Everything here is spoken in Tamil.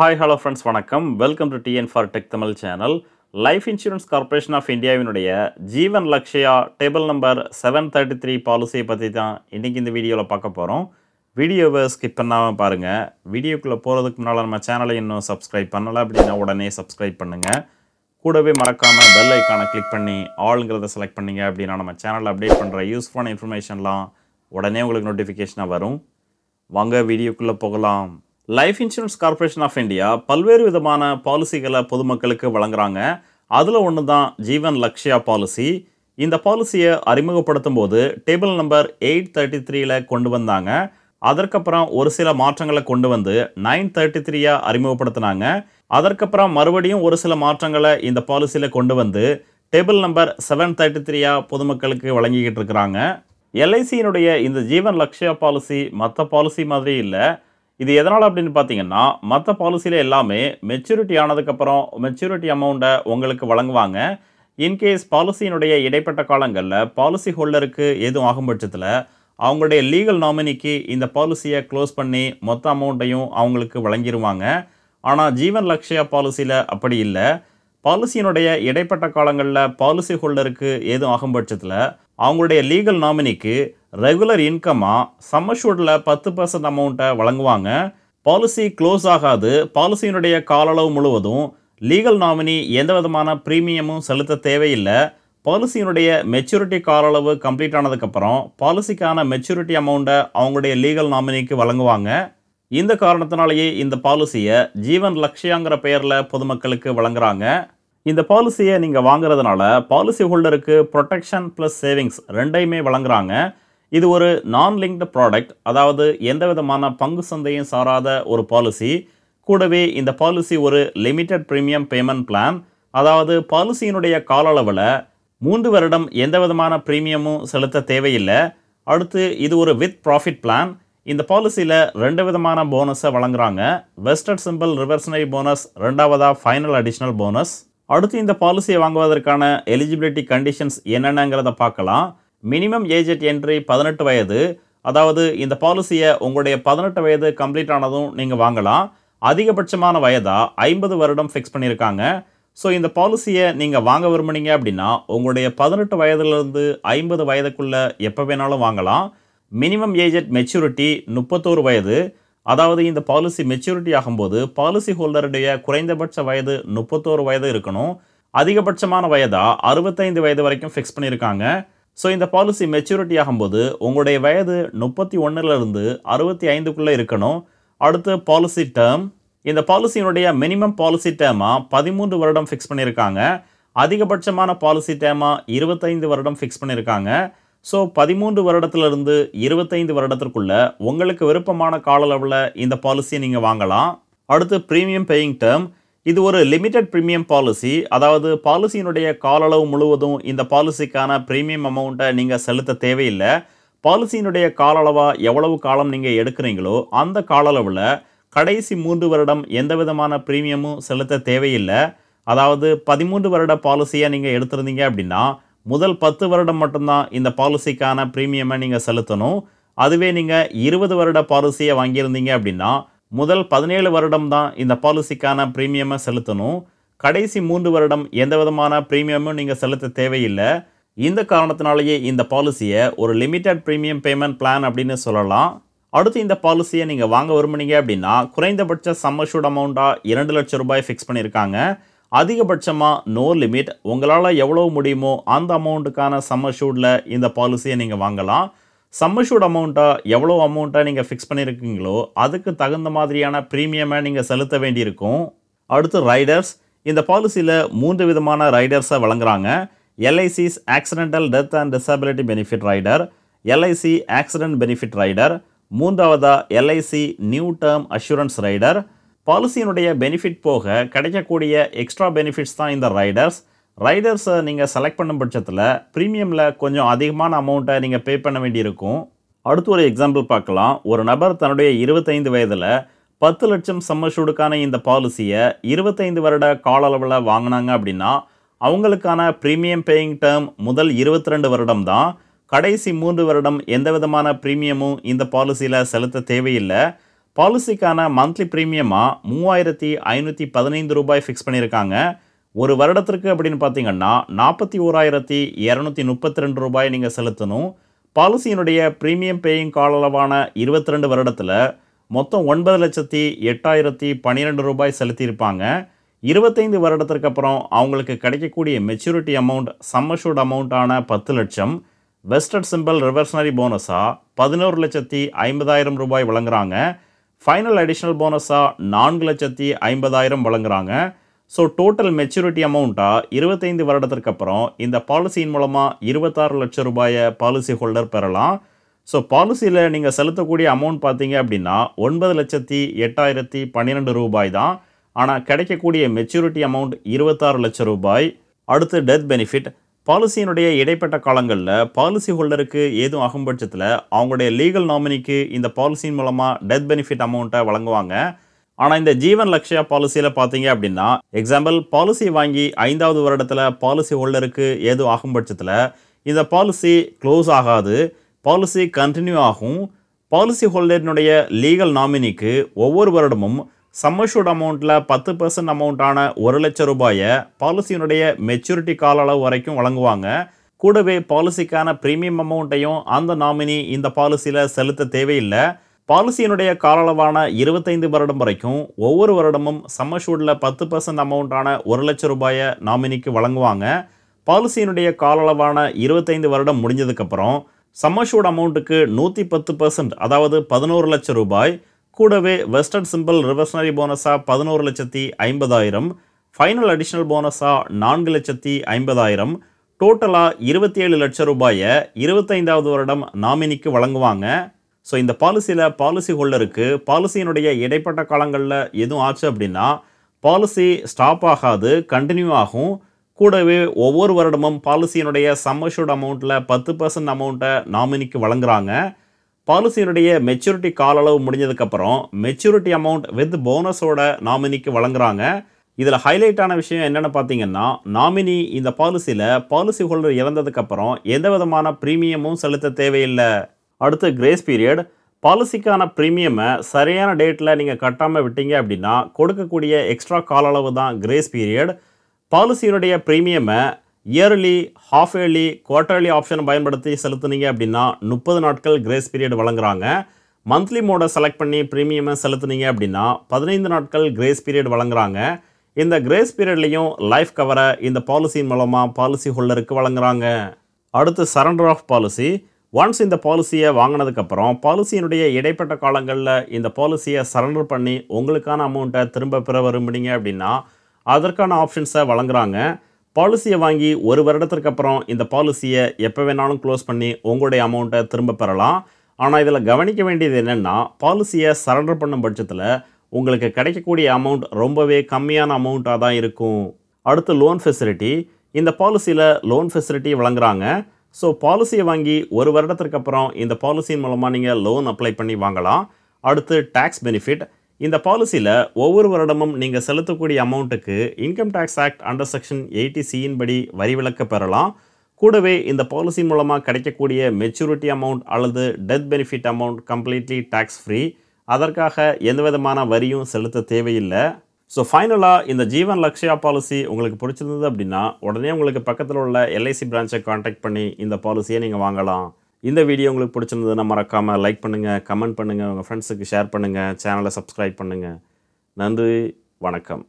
Hi, hello friends, வணக்கம். Welcome to TN for Tech Tamil channel. Life Insurance Corporation of India வினுடைய ஜீவன் லக்ஷயா டேபிள் நம்பர் 733 பாலிசியை பற்றி தான் இன்றைக்கி இந்த வீடியோவில் பார்க்க போகிறோம். வீடியோவை ஸ்கிப் பண்ணாமல் பாருங்கள். வீடியோக்குள்ளே போகிறதுக்கு முன்னால் நம்ம சேனலை இன்னும் சப்ஸ்கிரைப் பண்ணலை அப்படின்னா உடனே சப்ஸ்கிரைப் பண்ணுங்கள். கூடவே மறக்காமல் பெல் ஐக்கானை கிளிக் பண்ணி ஆளுங்கிறத செலக்ட் பண்ணிங்க அப்படின்னா நம்ம சேனலில் அப்டேட் பண்ணுற யூஸ்ஃபுல்லான இன்ஃபர்மேஷன்லாம் உடனே உங்களுக்கு நோட்டிஃபிகேஷனாக வரும். வாங்க வீடியோக்குள்ளே போகலாம். Life insurance corporation of India பல்வேறு விதமான பாலிசிகளை பொதுமக்களுக்கு வழங்குறாங்க. அதில் ஒன்று தான் ஜீவன் லக்ஷயா பாலிசி. இந்த பாலிசியை அறிமுகப்படுத்தும் போது டேபிள் நம்பர் 833ல் கொண்டு வந்தாங்க. அதற்கப்புறம் ஒரு சில மாற்றங்களை கொண்டு வந்து 933 அறிமுகப்படுத்தினாங்க. அதற்கப்புறம் மறுபடியும் ஒரு சில மாற்றங்களை இந்த பாலிசியில் கொண்டு வந்து டேபிள் நம்பர் 733 பொதுமக்களுக்கு வழங்கிக்கிட்டு இருக்கிறாங்க. எல்ஐசியினுடைய இந்த ஜீவன் லக்ஷயா பாலிசி மற்ற பாலிசி மாதிரி இல்லை. இது எதனால் அப்படின்னு பார்த்தீங்கன்னா, மற்ற பாலிசியில் எல்லாமே மெச்சூரிட்டி ஆனதுக்கப்புறம் மெச்சூரிட்டி அமௌண்ட்டை உங்களுக்கு வழங்குவாங்க. இன்கேஸ் பாலிசியினுடைய இடைப்பட்ட காலங்களில் பாலிசி ஹோல்டருக்கு எதுவும் ஆகும் பட்சத்தில் அவங்களுடைய லீகல் நாமினிக்கு இந்த பாலிசியை க்ளோஸ் பண்ணி மொத்த அமௌண்ட்டையும் அவங்களுக்கு வழங்கிடுவாங்க. ஆனால் ஜீவன் லக்ஷயா பாலிசியில் அப்படி இல்லை. பாலிசியினுடைய இடைப்பட்ட காலங்களில் பாலிசி ஹோல்டருக்கு எதுவும் ஆகும் பட்சத்தில் அவங்களுடைய லீகல் நாமினிக்கு ரெகுலர் இன்கமாக சம்மஷூர்டில் 10% அமௌண்ட்டை வழங்குவாங்க. பாலிசி க்ளோஸ் ஆகாது. பாலிசியினுடைய கால அளவு முழுவதும் லீகல் நாமினி எந்த விதமான ப்ரீமியமும் செலுத்த தேவையில்லை. பாலிசியினுடைய மெச்சூரிட்டி கால அளவு கம்ப்ளீட் ஆனதுக்கப்புறம் பாலிசிக்கான மெச்சூரிட்டி அமௌண்ட்டை அவங்களுடைய லீகல் நாமினிக்கு வழங்குவாங்க. இந்த காரணத்தினாலேயே இந்த பாலிசியை ஜீவன் லக்ஷயாங்கிற பெயரில் பொதுமக்களுக்கு வழங்குறாங்க. இந்த பாலிசியை நீங்கள் வாங்குறதுனால பாலிசி ஹோல்டருக்கு ப்ரொடெக்ஷன் ப்ளஸ் சேவிங்ஸ் ரெண்டையுமே வழங்குறாங்க. இது ஒரு நான் லிங்க்டு ப்ராடக்ட், அதாவது எந்த விதமான பங்கு சந்தையும் சாராத ஒரு பாலிசி. கூடவே இந்த பாலிசி ஒரு லிமிட்டட் ப்ரீமியம் பேமெண்ட் பிளான், அதாவது பாலிசியினுடைய கால அளவில் 3 வருடம் எந்த விதமான ப்ரீமியமும் செலுத்த தேவையில்லை. அடுத்து இது ஒரு வித் ப்ராஃபிட் பிளான். இந்த பாலிசியில் 2 விதமான போனஸை வழங்குறாங்க. வெஸ்டட் சிம்பிள் ரிவர்சனரி போனஸ், ரெண்டாவதாக ஃபைனல் அடிஷ்னல் போனஸ். அடுத்து இந்த பாலிசியை வாங்குவதற்கான எலிஜிபிலிட்டி கண்டிஷன்ஸ் என்னென்னங்கிறத பார்க்கலாம். மினிமம் ஏஜ் அட் என்ட்ரி 18 வயது, அதாவது இந்த பாலிசியை உங்களுடைய 18 வயது கம்ப்ளீட் ஆனதும் நீங்கள் வாங்கலாம். அதிகபட்சமான வயதாக 50 வருடம் ஃபிக்ஸ் பண்ணியிருக்காங்க. ஸோ இந்த பாலிசியை நீங்கள் வாங்க விரும்புனீங்க அப்படின்னா உங்களுடைய 18 வயதுலேருந்து 50 வயதுக்குள்ளே எப்போ வேணாலும் வாங்கலாம். மினிமம் ஏஜ் அட் மெச்சூரிட்டி 31 வயது, அதாவது இந்த பாலிசி மெச்சூரிட்டி ஆகும்போது பாலிசி ஹோல்டருடைய குறைந்தபட்ச வயது 31 வயது இருக்கணும். அதிகபட்சமான வயதாக 65 வயது வரைக்கும் ஃபிக்ஸ் பண்ணியிருக்காங்க. ஸோ இந்த பாலிசி மெச்சூரிட்டி ஆகும்போது உங்களுடைய வயது 31லேருந்து 65க்குள்ளே இருக்கணும். அடுத்து பாலிசி டேர்ம். இந்த பாலிசியினுடைய மினிமம் பாலிசி டேர்மாக 13 வருடம் ஃபிக்ஸ் பண்ணியிருக்காங்க. அதிகபட்சமான பாலிசி டேர்மாக 25 வருடம் ஃபிக்ஸ் பண்ணியிருக்காங்க. ஸோ 13 வருடத்திலிருந்து 25 வருடத்திற்குள்ள உங்களுக்கு விருப்பமான கால அளவில் இந்த பாலிசியை நீங்கள் வாங்கலாம். அடுத்து ப்ரீமியம் பேயிங் டேர்ம். இது ஒரு லிமிட்டட் ப்ரீமியம் பாலிசி, அதாவது பாலிசியினுடைய கால அளவு முழுவதும் இந்த பாலிசிக்கான ப்ரீமியம் அமௌண்ட்டை நீங்கள் செலுத்த தேவையில்லை. பாலிசியினுடைய கால அளவாக எவ்வளவு காலம் நீங்கள் எடுக்கிறீங்களோ அந்த கால அளவில் கடைசி 3 வருடம் எந்த விதமான ப்ரீமியமும் செலுத்த தேவையில்லை. அதாவது 13 வருட பாலிசியை நீங்கள் எடுத்திருந்தீங்க அப்படின்னா முதல் 10 வருடம் மட்டும்தான் இந்த பாலிசிக்கான ப்ரீமியமை நீங்கள் செலுத்தணும். அதுவே நீங்கள் 20 வருட பாலிசியை வாங்கியிருந்தீங்க அப்படின்னா முதல் 17 வருடம் தான் இந்த பாலிசிக்கான ப்ரீமியமை செலுத்தணும். கடைசி 3 வருடம் எந்த விதமான ப்ரீமியமும் நீங்கள் செலுத்த தேவையில்லை. இந்த காரணத்தினாலேயே இந்த பாலிசியை ஒரு லிமிட்டட் ப்ரீமியம் பேமெண்ட் பிளான் அப்படின்னு சொல்லலாம். அடுத்து இந்த பாலிசியை நீங்கள் வாங்க விரும்புனீங்க அப்படின்னா குறைந்தபட்ச சம்மஷூர்ட் அமௌண்ட்டாக 2 லட்சம் ரூபாய் ஃபிக்ஸ் பண்ணியிருக்காங்க. அதிகபட்சமாக நோ லிமிட், உங்களால் எவ்வளோ முடியுமோ அந்த அமௌண்ட்டுக்கான சம்மஷூர்டில் இந்த பாலிசியை நீங்கள் வாங்கலாம். சம்மஷூர்ட் அமௌண்ட்டாக எவ்வளோ அமௌண்ட்டை நீங்கள் ஃபிக்ஸ் பண்ணியிருக்கீங்களோ அதுக்கு தகுந்த மாதிரியான ப்ரீமியமை நீங்கள் செலுத்த வேண்டியிருக்கும். அடுத்து ரைடர்ஸ். இந்த பாலிசியில் 3 விதமான ரைடர்ஸை வழங்குறாங்க. LIC's accidental death and disability benefit rider, LIC accident benefit rider, மூன்றாவதாக LIC new term assurance rider. பாலிசியினுடைய பெனிஃபிட் போக கிடைக்கக்கூடிய எக்ஸ்ட்ரா பெனிஃபிட்ஸ் தான் இந்த ரைடர்ஸை நீங்கள் செலக்ட் பண்ணும் பட்சத்தில் ப்ரீமியமில் கொஞ்சம் அதிகமான அமௌண்ட்டை நீங்கள் பே பண்ண வேண்டியிருக்கும். அடுத்து ஒரு எக்ஸாம்பிள் பார்க்கலாம். ஒரு நபர் தன்னுடைய 25 வயதில் 10 லட்சம் சம்மஷூர்டுக்கான இந்த பாலிசியை 25 வருட கால அளவில் வாங்கினாங்க அப்படின்னா அவங்களுக்கான ப்ரீமியம் பேயிங் டேர்ம் முதல் 22 வருடம் தான். கடைசி 3 வருடம் எந்த விதமான ப்ரீமியமும் இந்த பாலிசியில் செலுத்த தேவையில்லை. பாலிசிக்கான மந்த்லி பிரீமியமாக ரூ. 3515 ஃபிக்ஸ் பண்ணியிருக்காங்க. ஒரு வருடத்திற்கு அப்படின்னு பார்த்தீங்கன்னா ரூ. 41,232 நீங்கள் செலுத்தணும். பாலிசியினுடைய பிரீமியம் பேயிங் கால அளவான 22 வருடத்தில் மொத்தம் ரூ. 9,08,012 செலுத்தியிருப்பாங்க. 25 வருடத்திற்கு அப்புறம் அவங்களுக்கு கிடைக்கக்கூடிய மெச்சூரிட்டி அமௌண்ட் சம் அஷ்யூர்ட் அமௌண்ட்டான 10 லட்சம், வெஸ்டட் சிம்பிள் ரிவர்ஷனரி போனஸாக ரூ. 11,50,000 வழங்குறாங்க. ஃபைனல் அடிஷ்னல் போனஸாக 4,50,000 வழங்குறாங்க. ஸோ டோட்டல் மெச்சூரிட்டி அமௌண்ட்டாக 25 வருடத்திற்கு அப்புறம் இந்த பாலிசியின் மூலமாக ரூ. 26 லட்சம் பாலிசி ஹோல்டர் பெறலாம். ஸோ பாலிசியில் நீங்கள் செலுத்தக்கூடிய அமௌண்ட் பார்த்தீங்க அப்படின்னா 9,08,012 தான். ஆனால் கிடைக்கக்கூடிய மெச்சூரிட்டி அமௌண்ட் ரூ. 26 லட்சம். அடுத்து டெத் பெனிஃபிட். பாலிசியினுடைய இடைப்பட்ட காலங்களில் பாலிசி ஹோல்டருக்கு ஏதும் ஆகும் பட்சத்தில் அவங்களுடைய லீகல் நாமினிக்கு இந்த பாலிசியின் மூலமாக டெத் பெனிஃபிட் அமௌண்ட்டை வழங்குவாங்க. ஆனால் இந்த ஜீவன் லக்ஷயா பாலிசியில் பார்த்தீங்க அப்படின்னா எக்ஸாம்பிள் பாலிசி வாங்கி 5வது வருடத்தில் பாலிசி ஹோல்டருக்கு ஏதும் ஆகும் பட்சத்தில் இந்த பாலிசி க்ளோஸ் ஆகாது, பாலிசி கண்டினியூ ஆகும். பாலிசி ஹோல்டரினுடைய லீகல் நாமினிக்கு ஒவ்வொரு வருடமும் சம் அஷ்யூர்ட் அமௌண்ட்டில் 10% அமௌண்ட்டான ரூ. 1,00,000 பாலிசியினுடைய மெச்சூரிட்டி கால அளவு வரைக்கும் வழங்குவாங்க. கூடவே பாலிசிக்கான ப்ரீமியம் அமௌண்ட்டையும் அந்த நாமினி இந்த பாலிசியில் செலுத்த தேவையில்லை. பாலிசியினுடைய கால அளவான 25 வருடம் வரைக்கும் ஒவ்வொரு வருடமும் சம் அஷ்யூர்டில் 10% அமௌண்ட்டான ரூ. 1,00,000 நாமினிக்கு வழங்குவாங்க. பாலிசியினுடைய கால அளவான 25 வருடம் முடிஞ்சதுக்கப்புறம் சம் அஷ்யூர்ட் அமௌண்ட்டுக்கு 110%, அதாவது ரூ. 11,00,000, கூடவே வெஸ்டட் சிம்பிள் ரிவர்ஷனரி போனஸாக 11,50,000, ஃபைனல் அடிஷ்னல் போனஸாக 4,50,000, டோட்டலாக ரூ. 27 லட்சம் 25வது வருடம் நாமினிக்கு வழங்குவாங்க. ஸோ இந்த பாலிசியில் பாலிசி ஹோல்டருக்கு பாலிசியினுடைய இடைப்பட்ட காலங்களில் எதுவும் ஆச்சு அப்படின்னா பாலிசி ஸ்டாப் ஆகாது, கண்டினியூ ஆகும். கூடவே ஒவ்வொரு வருடமும் பாலிசியினுடைய சம் அஷ்யூர்ட் அமௌண்ட்டில் 10% அமௌண்ட்டை நாமினிக்கு வழங்குறாங்க. பாலிசியினுடைய மெச்சூரிட்டி கால அளவு முடிஞ்சதுக்கப்புறம் மெச்சூரிட்டி அமௌண்ட் வித் போனஸோட நாமினிக்கு வழங்குறாங்க. இதில் ஹைலைட்டான விஷயம் என்னென்னு பார்த்தீங்கன்னா நாமினி இந்த பாலிசியில் பாலிசி ஹோல்டர் இறந்ததுக்கப்புறம் எந்த விதமான ப்ரீமியமும் செலுத்த தேவையில்லை. அடுத்து கிரேஸ் பீரியட். பாலிசிக்கான ப்ரீமியமை சரியான டேட்டில் நீங்கள் கட்டாமல் விட்டீங்க அப்படின்னா கொடுக்கக்கூடிய எக்ஸ்ட்ரா கால அளவு தான் கிரேஸ் பீரியட். பாலிசியினுடைய ப்ரீமியமை yearly, half yearly, quarterly option பயன்படுத்தி செலுத்துனீங்க அப்படின்னா 30 நாட்கள் கிரேஸ் பீரியட் வழங்குறாங்க. மந்த்லி மோடை செலக்ட் பண்ணி ப்ரீமியமை செலுத்துனீங்க அப்படின்னா 15 நாட்கள் கிரேஸ் பீரியட் வழங்குறாங்க. இந்த கிரேஸ் பீரியட்லையும் லைஃப் கவரை இந்த பாலிசியின் மூலமாக பாலிசி ஹோல்டருக்கு வழங்குறாங்க. அடுத்து சரண்டர் ஆஃப் பாலிசி. ஒன்ஸ் இந்த பாலிசியை வாங்கினதுக்கப்புறம் பாலிசியினுடைய இடைப்பட்ட காலங்களில் இந்த பாலிசியை சரண்டர் பண்ணி உங்களுக்கான அமௌண்ட்டை திரும்ப பெற விரும்புனீங்க அப்படின்னா அதற்கான ஆப்ஷன்ஸை வழங்குறாங்க. பாலிசியை வாங்கி ஒரு வருடத்திற்கு அப்புறம் இந்த பாலிசியை எப்போ வேணாலும் க்ளோஸ் பண்ணி உங்களுடைய அமௌண்ட்டை திரும்ப பெறலாம். ஆனால் இதில் கவனிக்க வேண்டியது என்னென்னா பாலிசியை சரண்டர் பண்ணும் பட்சத்தில் உங்களுக்கு கிடைக்கக்கூடிய அமௌண்ட் ரொம்பவே கம்மியான அமௌண்ட்டாக தான் இருக்கும். அடுத்து லோன் ஃபெசிலிட்டி. இந்த பாலிசியில் லோன் ஃபெசிலிட்டி வழங்குறாங்க. ஸோ பாலிசியை வாங்கி ஒரு வருடத்திற்கு அப்புறம் இந்த பாலிசியின் மூலமாக நீங்கள் லோன் அப்ளை பண்ணி வாங்கலாம். அடுத்து டேக்ஸ் பெனிஃபிட். இந்த பாலிசியில் ஒவ்வொரு வருடமும் நீங்கள் செலுத்தக்கூடிய அமௌண்ட்டுக்கு income tax act under section 80C படி வரி விலக்கு பெறலாம். கூடவே இந்த பாலிசி மூலமாக கிடைக்கக்கூடிய மெச்சூரிட்டி அமௌண்ட் அல்லது death benefit amount completely tax free. அதற்காக எந்த விதமான வரியும் செலுத்த தேவையில்லை. ஸோ ஃபைனலாக இந்த ஜீவன் லக்ஷயா பாலிசி உங்களுக்கு பிடிச்சிருந்தது அப்படின்னா உடனே உங்களுக்கு பக்கத்தில் உள்ள LIC பிரான்ச்சை கான்டாக்ட் பண்ணி இந்த பாலிசியை நீங்கள் வாங்கலாம். இந்த வீடியோ உங்களுக்கு பிடிச்சிருந்ததுன்னா மறக்காமல் லைக் பண்ணுங்கள், கமெண்ட் பண்ணுங்கள், உங்கள் ஃப்ரெண்ட்ஸுக்கு ஷேர் பண்ணுங்கள், சேனலை சப்ஸ்கிரைப் பண்ணுங்கள். நன்றி, வணக்கம்.